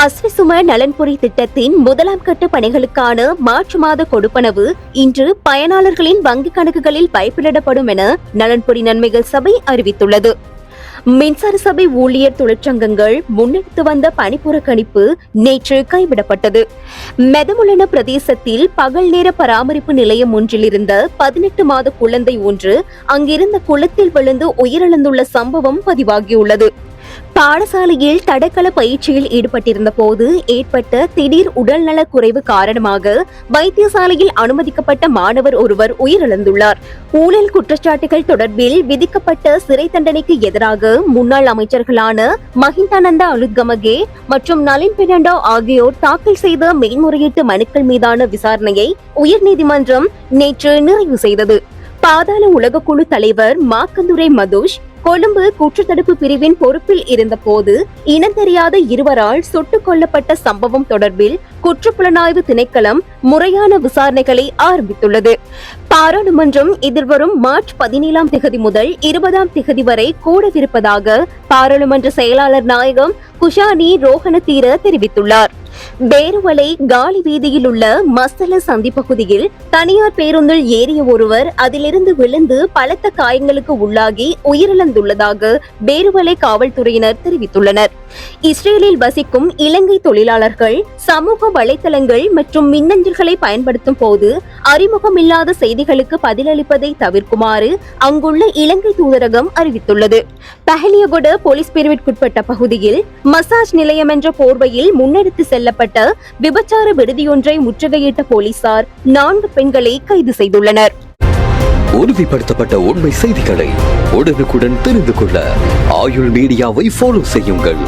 அஸ்விசும நலன்புரி திட்டத்தின் முதலாம் கட்ட பணிகளுக்கான மார்ச் மாத கொடுப்பனவு இன்று பயனாளர்களின் வங்கிக் கணக்குகளில் வைப்பிலிடப்படும் என நலன்புரி நன்மைகள் சபை அறிவித்துள்ளது. மின்சார சபை ஊழியர் தொழிற்சங்கங்கள் முன்னெடுத்து வந்த பணிப்புறக்கணிப்பு நேற்று கைவிடப்பட்டது. மெதமுலன பிரதேசத்தில் பகல் நேர பராமரிப்பு நிலையம் ஒன்றில் இருந்த 18 மாத குழந்தை ஒன்று அங்கிருந்த குளத்தில் விழுந்து உயிரிழந்துள்ள சம்பவம் பதிவாகியுள்ளது. பாடசாலையில் தடகள பயிற்சியில் ஈடுபட்டிருந்த போது ஏற்பட்ட திடீர் உடல்நலக் குறைவு காரணமாக வைத்தியசாலையில் அனுமதிக்கப்பட்ட மாணவர் ஒருவர் உயிரிழந்துள்ளார். ஊழல் குற்றச்சாட்டுகள் தொடர்பில் விதிக்கப்பட்ட சிறை தண்டனைக்கு எதிராக முன்னாள் அமைச்சர்களான மஹிந்தானந்த அலுத்கமகே மற்றும் நளின் பெர்னாண்டோ ஆகியோர் தாக்கல் செய்த மேல்முறையீட்டு மனுக்கள் மீதான விசாரணையை உயர்நீதிமன்றம் நேற்று நிறைவு செய்தது. பாதாள உலகக்குழு தலைவர் மாக்கந்துரை மதுஷ் கொழும்பு குற்றத்தடுப்பு பிரிவின் பொறுப்பில் இருந்தபோது இனந்தெரியாத இருவரால் சுட்டுக் கொல்லப்பட்ட சம்பவம் தொடர்பில் குற்றப்புலனாய்வு திணைக்களம் முறையான விசாரணைகளை ஆரம்பித்துள்ளது. பாராளுமன்றம் எதிர்வரும் மார்ச் 17 முதல் 20 வரை கூடவிருப்பதாக பாராளுமன்ற செயலாளர் நாயகம் குஷானி ரோஹணதீர தெரிவித்துள்ளார். பேருவலை காலி வீதியில் உள்ள மஸ்தல சந்தி பகுதியில் தனியார் பேருந்தில் ஏறிய ஒருவர் அதிலிருந்து விழுந்து பலத்த காயங்களுக்கு உள்ளாகி உயிரிழந்துள்ளதாக பேருவலை காவல்துறையினர் தெரிவித்துள்ளனர். இஸ்ரேலில் வசிக்கும் இலங்கை தொழிலாளர்கள் சமூக வலைதளங்கள் மற்றும் மின்னஞ்சல்களை பயன்படுத்தும் போது அறிமுகமில்லாத செய்திகளுக்கு பதிலளிப்பதை தவிர்க்குமாறு அங்குள்ள இலங்கை தூதரகம் அறிவித்துள்ளது. பஹலியகொட போலீஸ் பிரிவிற்குட்பட்ட பகுதியில் மசாஜ் நிலையம் என்ற போர்வையில் முன்னெடுத்து செல்லப்பட்ட விபச்சார விடுதியொன்றை முற்றுகையிட்ட போலீசார் 4 பெண்களை கைது செய்துள்ளனர். உறுதிப்படுத்தப்பட்ட உண்மை செய்திகளை உடனுக்குடன் தெரிந்து கொள்ள ஆயுள் மீடியாவை ஃபாலோ செய்யுங்கள்.